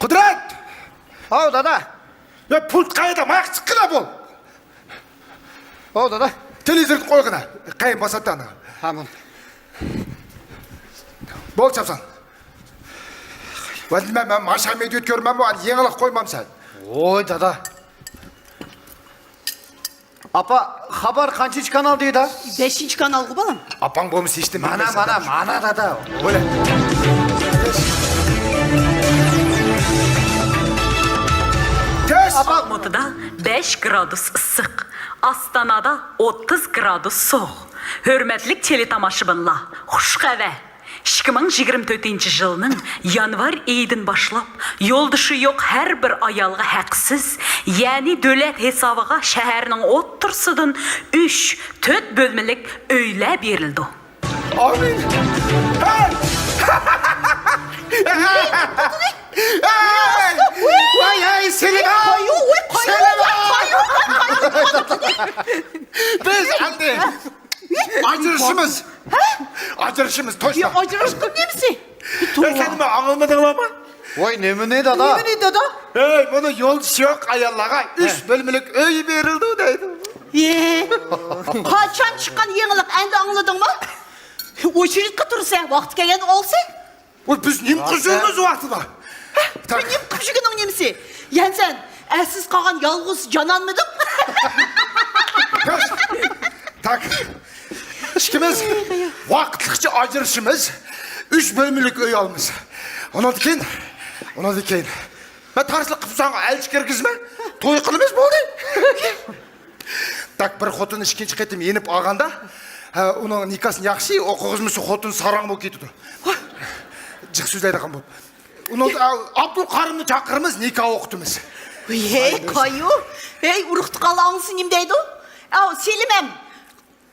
Құдірет! Ау, дада. Пульт қайда? Маяқ шыққына бол. Ау, дада. Телевизорды қойғына. Қайын басаттаны. Амын. Бол чапсан. Мен машамет өткермем бар, еңілік қоймам сән. Ой, дада. Апа, хабар қанчыншы канал дейді? 5-ші канал ғой балам. Апаң болмыс ештен Мана, дада. Өлі. Алматыда 5 градус ысық, Астанада 30 градус соғ. Hörmətlik teletamaşıbınla, xuş xəbər. 2024 жылының январ айдан башлап, yoldışı yox hər bir ayalğa haqsız, yəni dövlət hesabıga şəhərinin otursudan 3-4 bölməlik öylə verildi. Amin. Vay Selima! Biz anne acırışımız точно. Acırışkın nemisi? Sen mi anılmadın ama? Ой, неміне, дада? Nemini dada? Bunu yol yok ayallağa 3 bölümlük öy verildi deydi. Kaçan çıkan yenilik endi anladın mı? Очередке тұрсаң, уақыт келген олсы? Biz nем kızıyoruz vaxtıda? Мен нем қып жүргенің немесе? Ян сен, әлсіз қалған ялғыз жананмыдың? Так, işkimiz vaxtlıqça acırışımız 3 bölümlük öy almış. Ona diken. Ben tarısılık kıpsana әлчі кіргізме, той қылымыз болды. Так, бір қотын ішкенші қетім еніп ағанда, оның никасын яқшы, оқығызмысы қотын сараң бол кетуді. Жық сөз айдаған бол. Абдул қарымны шақырымыз, ника оқытымыз. Қайу, ұрықты қалауыңсы немдейді? Селімем,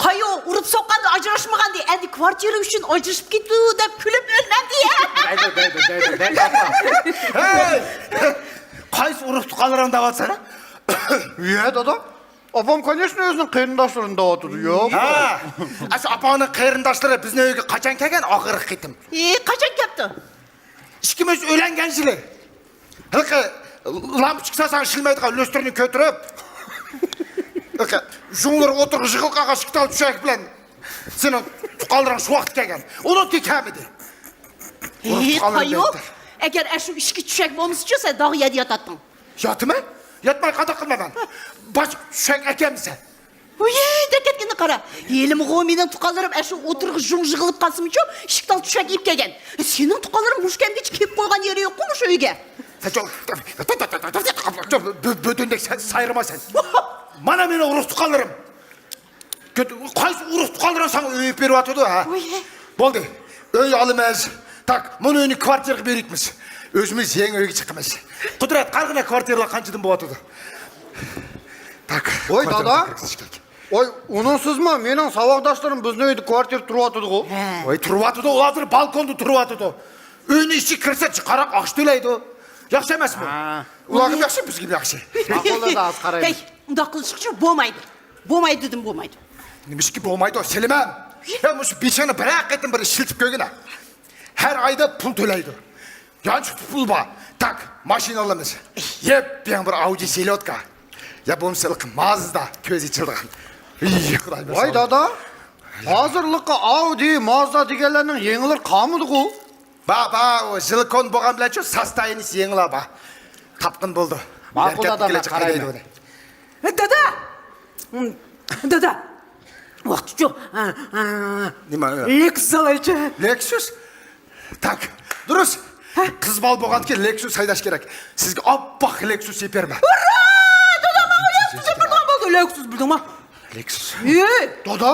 қайу, ұрып соққанды ажырашмағанды, әді квартира үшін ажырашып кету деп күліп өлмәм дей. Қайсы ұрықты қалыраңда батсана? Дада. Апам, конечно, өзінің қайрындашларында отырды, yok. Апаңның қайрындашлары біздің өйге қачан кәген ақырық кетім. Қачан кепті? Ішкіміз өленген жылы. Лампычық сасаң шылмайдыға үлестеріне көтіріп. Жоңлар отыр жығылқаға шықтал түшәк білән. Сенің тұқалдыран шуақты кәген. Оны өте кәмеді. Қайу, әгер әшу ішкі түшәк болмысы жөсі, дағы еді ятаттың. Яты ма? Ятмай қада қылмадан. Баш түшәк әкемісі. Дәкеткені қара. Елім ғо менің тұқалырым әшу отырғы жоң жығылып қасым жо, шықтал түшәк еп кәген. Сенің тұқалырым мұшкәмге кеп қойған ері yok қомыш өйге? Бөтендек сайырма сән. Мана мені ұрыс тұқалырым. Қайсы ұрыс тұқалырын саңа өйіп беру атыды, Болды, өй алымыз. Так, мұны өйні квартирға беретміз. Өзіміз ең өйге шыққымыз. Құдырет, қарғына квартирла қаншыдың болатыды. Так. Ой, дада. Ой, оныңсыз ма? Менің сабақдаштарым біздің өйді квартир тұру атыды ғой. Ой, тұру атыды, олатыр балконды тұру атыды. Өйні іші кірсетші қарақ ақш төлейді. Яқшы әмәс мұ? Улағым яқшы, бізге яқшы. Ақылы да аз қарайды. Мұнда қылшықшы болмайды. Болмайды дедім, болмайды. Немешке болмайды, Селимем. Мұшы бешені бір-ақ етін бірі шілтіп көгіна. Әр айда пұл төлейді. Яншы пұл ба. Так, машина аламыз. Еп, бен бір Ауди селедка. Я болмысылық Мазда көзі чылдыған. Ой, дада. Азырлыққа Ауди, Мазда дегелерінің еңілер қамыды ғой. Ба, жылкон болған біләчі, састайыныз еңіла ба. Тапқын болды. Мақұл да мен қарайды. Дада. Уақыт жоқ. Лексус алайчы. Лексус? Так, дұрыс. Қыз бал болған ке Лексус сайдаш керек. Сізге аппақ Лексус еперме. Ура! Дада, маған Лексус еперден болды. Лексус білдің ма? Лексус. Дада?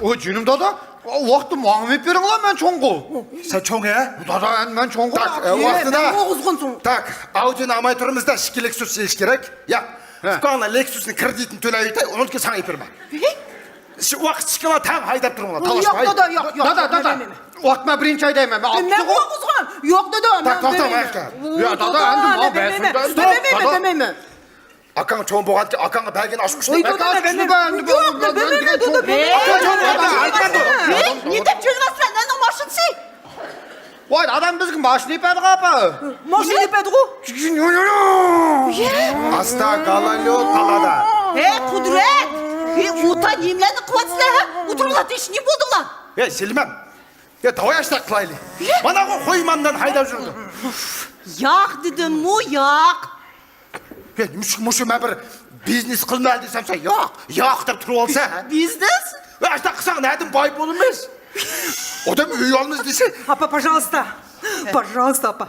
Ой, жүнім дада. Уақытты мағым еперің ла, мен чоңғы. Сән чоңғы, Дада, мен чоңғы. Так, уақытыда. Оғызғын соң. Так, Аудионы алмай тұрымызда ішкі Лексус еліш керек. Құққана Лексусын кредитін төләйді, оны ке саң еперме. Уақыт шыққала тәм хайдап тұрмына, талашпай. Дада. Уақытма бірінші айдаймен. Мен оғызған. Жоқ, дада. Так, тоқта, Демейме. Акаңа чоң болған ке, акаңа бәген ашқышты. Не деп жүрген асыран, әнің машынсы? Vay adam bizga mashina ipadi qapa. Машина ипеді ғой. Asta Galalio talada. Құдірет! Ота немләді қуатсыздар, отырыңлар дейші, не болдыңлар? Silmem. Davay açtak kılaylı. Bana o koymamdan hayda жүрді. Яқ дедім, му, яқ. Muşu ben bir biznes kılmaya desem sen yok деп тұрып olsa. Бизнес? Açta kısak nedim bay bulunmaz. O da mı üye olmaz dese. Апа, пожалуйста. Пожалуйста, апа.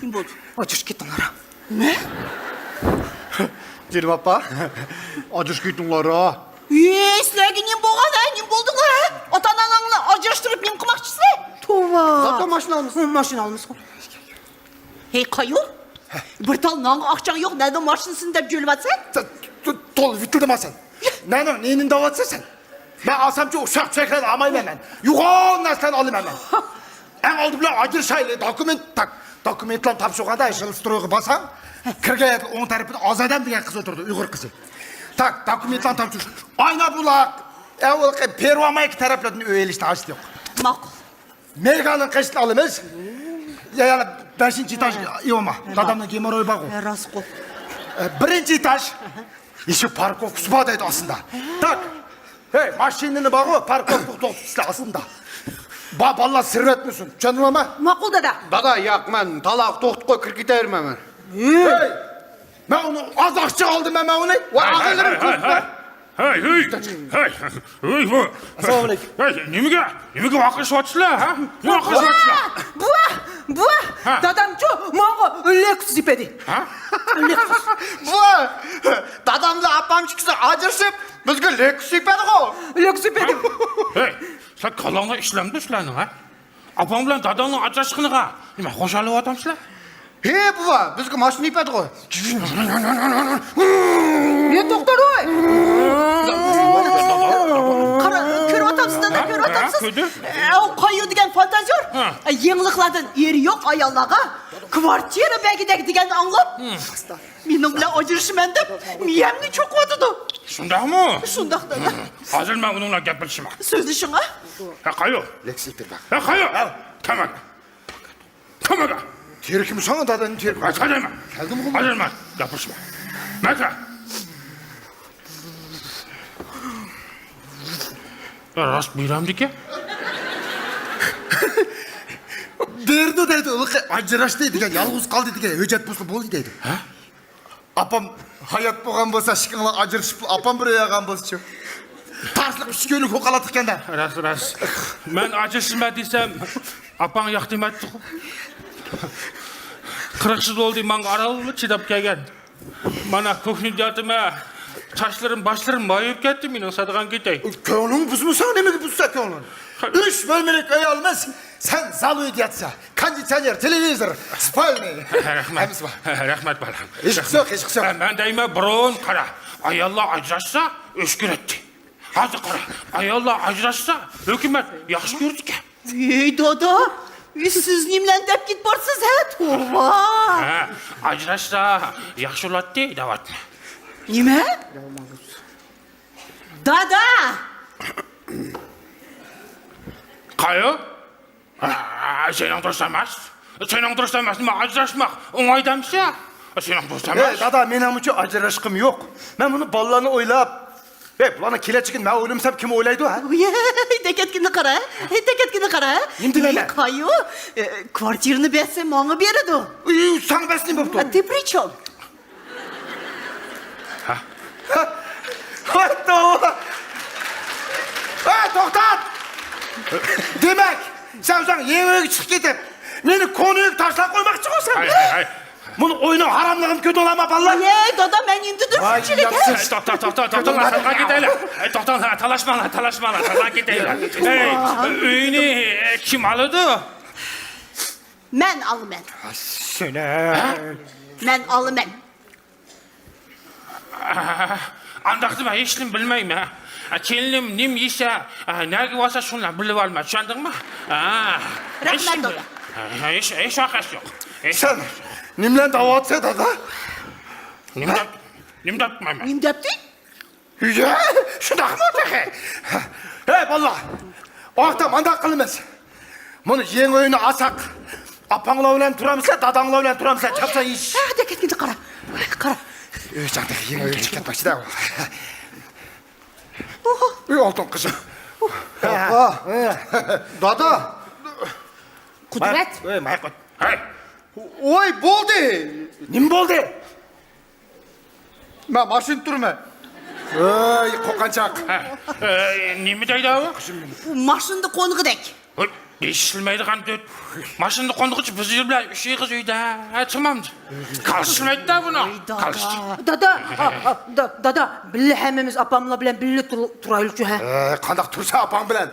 Не болды. Очуш кеттіңлар. Не? Дедім апа. Ажырш кеттіңлар. Сілерге не болған, не болдыңлар? Ата-анаңla ажырыштырып нем қымақшысыз? Това. Зато машина алмыз. Машина алмыз ғой. Қайыл? Bir tal nаңғы ақшаң yok, nәді машинсын деп жөліп атсың? Tol vitildim sen. Neyin davatsa sen. Ben alsam ki uçak çekren amayım hemen. Yuğan nasıl alayım hemen. En oldu bile acır şeyle dokument tak. Dokumentler tapşırganda Жылыстыруға basam. Kırgaya on tarafında Azadan diye kız oturdu, Uygur kızı. Tak, dokumentler tapşır. Ayna bulak. O Peruama iki taraflarının üyelişte açtı yok. Maqul. Meganın kaçtı alımız. Yani 5. etaj yoma. Adamın gemoroyu bağı. Рас қой. Birinci etaj. İşte parkovkası badaydı aslında. Tak. Hey, maşinini bağı parkovkası aslında. Ballar sır etmiyorsun. Canım ama. Maqul dada. Dada yak men talaq to'xtib qo'y kirib ketaverma men. Hey. Ben onu az akçı aldım ben onu. Vay akıllarım kızlar. Hey, bu. Assalamualaikum. Nimaga vaqishyotsizlar, ha? Nima qilyapsizlar? Buva, dadam-chu, menga Lexus ipedi. Ha? Lexus. Bu dadamla apam chiqsa ajrashib bizga Lexus ipadi qo'y. Lexus ipedi. Hey, sen kalonga ishlamda ishlanding, ha? Opam bilan dadamning ajrashqiniga nima qo'shalyapsizlar? He buva, bizga mashina ipadi qo'y. Ne doktor oy? Qara, көріп атамсыз дада, көріп атамсыз. көрді. Қайы деген фантазер. Еңліқладың ері yok аяллаға. Квартира бәгідегі деген аңлап. Менің біле ажырышымен деп, миямны çok отыды. Shundaqmi? Şundaq dada. Hozir men uningla gapirishman. Sözlü şuna. Ha, qayo? Leksi bir bak. Ha, qayo? Tamaga. Terkim sana dadanın terkim. Qadayman. Keldim mi? Hozir men gapirishman. Maka. Rost buyuramdiki? Derdi dedi, ajraş deydi, yalğız kaldı dedi, höcet bulsa boldu dedi. Apam hayat boğan bolsa, şıkınla ajrışıp, apam buraya yağan bolsa. Tarsılık şükürlü kokaladık kende. Ras. Men ajrashma desam, apang yo'q demadimi? 40 yil bo'ldi menga aralib chidab kelgan. Mana ko'knida yotima, sochlarim, boshlarim moyib ketdi, mening sadagan ketay. Könlün buzmusan demek buzsa könlün. 3 bölmelik öy almaz, sen zalı ödeyatsa, kondisyoner, televizor, spalni. Hemisi var. Rahmat balam. Eşik yok. Men deyman biron qara, ayollar ajrashsa o'shkiratdi. Hozir qara, ayollar ajrashsa hukumat yaxshi ko'rdi. Ey dada, siz nimlen dep git barsız he? Tova. Ha, ajrashsa yaxshi bo'ladi, deyapti. Nime? Dada. Qayo? Sening do'st emas. Sening do'st emas, nima ajrashmoq o'ng'aydamsa? Sening do'st emas. Dada, benim için ajraşkım yok. Ben bunu ballarını oylap, bularni kelachigini men o'ylamsam kim o'ylaydi ha? Deketkini qara, deketkini qara. Endi nima? Qayo, kvartirani bersa menga beradi. Sen besni bo'pti. A ты при чем? To'xtat! Demek, sen o'zing yemeğe chiqib ketib, meni konuyu tashlab qo'ymoqchi bo'lsan. Hay. Buni o'yini haromligim ko'ta olaman ballar. Ey dada, men endi dursunchilik he. To'xtanglar, ketaylar. To'xtanglar, talashmanglar, talashmanglar, ketaylar. Uyni kim oladi? Men alımen. Şöyle. Men alımen. Andaqni men hech kim bilmayman. Kelinim nim yesa, nega bo'lsa shuni bilib olma, tushundingmi? Rahmat dada. Hech vaqasi yo'q. Sen nimlen davatsa dada? Nim dapmayman. Nim deptin? Ya, şundaq mı olacaq? Hey ballar, o vaqtda mandaq qilamiz. Мұны ең өйіні асақ. Апаңла білән тұрамызса, дадаңла білән тұрамызса, чапса еш. Hadi ketkinді қара. Қара. Жаңдық ең өйіні шекет бақшы да. Алтын қызым. Dada. Құдірет. Майқот. Oy болды. Нем болды? Ben maşın turma. Қоқаншақ. Неме дайдауы? Машынды қонғы дек. Ешілмейді қанды. Машинды қондықшы біз ел біләй үшей қыз үйді. Çıkmamdı. Kalışılmaydı da bunu. Kalıştı. Dada, bille hemimiz apamla bilen bille turaylık şu ha. Қандақ тұрса апаң білән.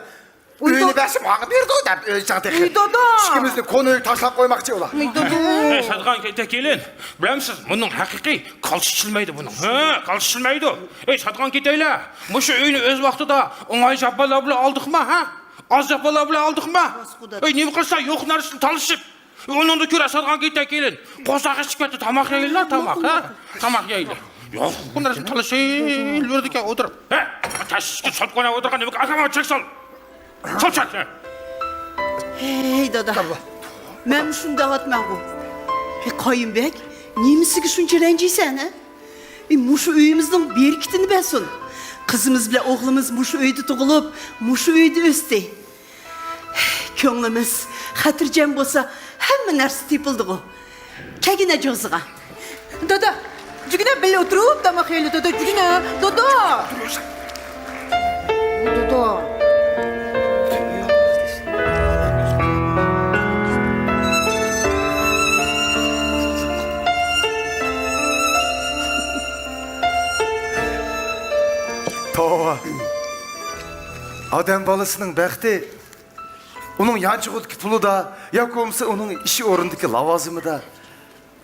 Өйіні бәсі маңы берді о деп. Жаңдық. Дада. Ішкімізді коны үй ташлап қоймақчы ола. Садған кейте келін. Білемсіз, мұның хақиқи қалышылмайды бұның. Қалышылмайды. Садған кетейлі. Мұшы үйіні өз вақтыда оңай жапалабылы алдық ма? Az жапалабылы алдық ма? Не қылса, yoq нарысын талышып. Оныңды көре садған кейте келін. Қосақ ішіп кетті, тамақ ейілі, тамақ. Тамақ ейілі. Yoq, бұл нарысын талышып, өрдіке отырып. Тәшкі сот қойна отырған, немек акама чек сал. Сал чек. Hey dada. Ben şunu dağıtmam bu. Kayınbek, nemisi ki şunca renciysen ha? Muşu öyümüzün berikitini besun. Kızımız bile oğlumuz muşu öyde tuğulup, muşu öyde öste. Köңlümüz, hatırcam bolsa, hemen nersi tepildi o. Kegine cozığa. Dada, cügüne bille oturup damak yeli dada, cügüne. Dada. Dada. Тоға. Адам баласының бәқті, оның янчығыдық пұлы да, яқомсы оның іші орындығы лавазымы да,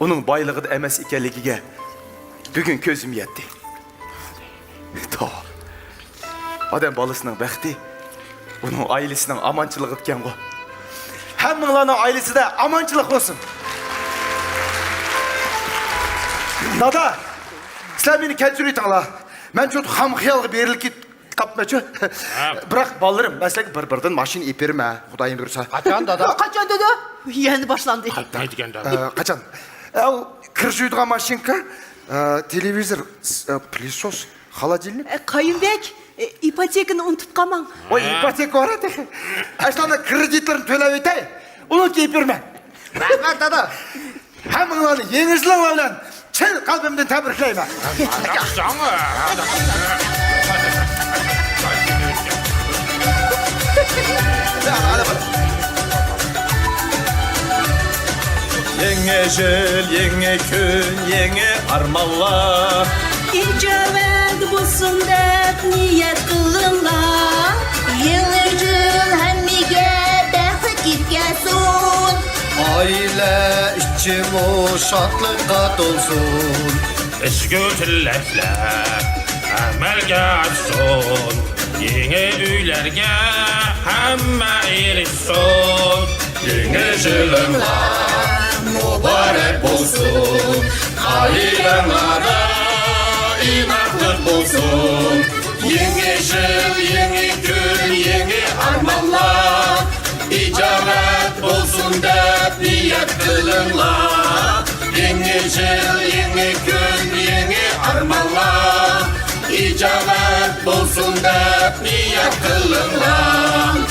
оның байлығы да әмәс екелігіге бүгін көзім етті. Тоға. Адам баласының бәқті, оның айлесінің аманчылығы еткен ғой. Хәмміңланың айлесі де аманчылық болсын. Дада, сілер мені кәлсүрей таңла. Мен чөт хам қиялғы берілкі қапмачы. Бірақ балырым, мәселен бір-бірден машин еперім ә, Құдайым көрсе. Kaçan dada. Kaçan dada? Yeni başlandı. Ne degенді? Қачан? Әу, кір жүйдіға машинка, телевизор, пылесос, холодильник. Kayınbek, ipotекini unutup kalman. Ой, ипотека бар еді. Әшіланда кредитлерін төләу етей, оны кейперме. Рахмет, дада. Хәміңланы еңізлің олан, чын қалбымден тәбірклейме. Жаңы. Yenge jel, yenge kün, yenge armalla. İcabet bulsun dep niyet kılınlar. Yeni yıl hemmige bəxti gitgesun. Aile içimi şatlıkta dolsun. Eski tillefler əməlgə açsın. Yeni öylərgə həmmə erişsin. Yeni yılınlar mübarek olsun. Ailələrə inaqlıq olsun. Yeni yıl, yeni gün, yeni armanlar. İcabet olsun dep niyet kılınlar. Yeni yıl, yeni gün, yeni armanlar. İcabet olsun dep niyet kılınlar.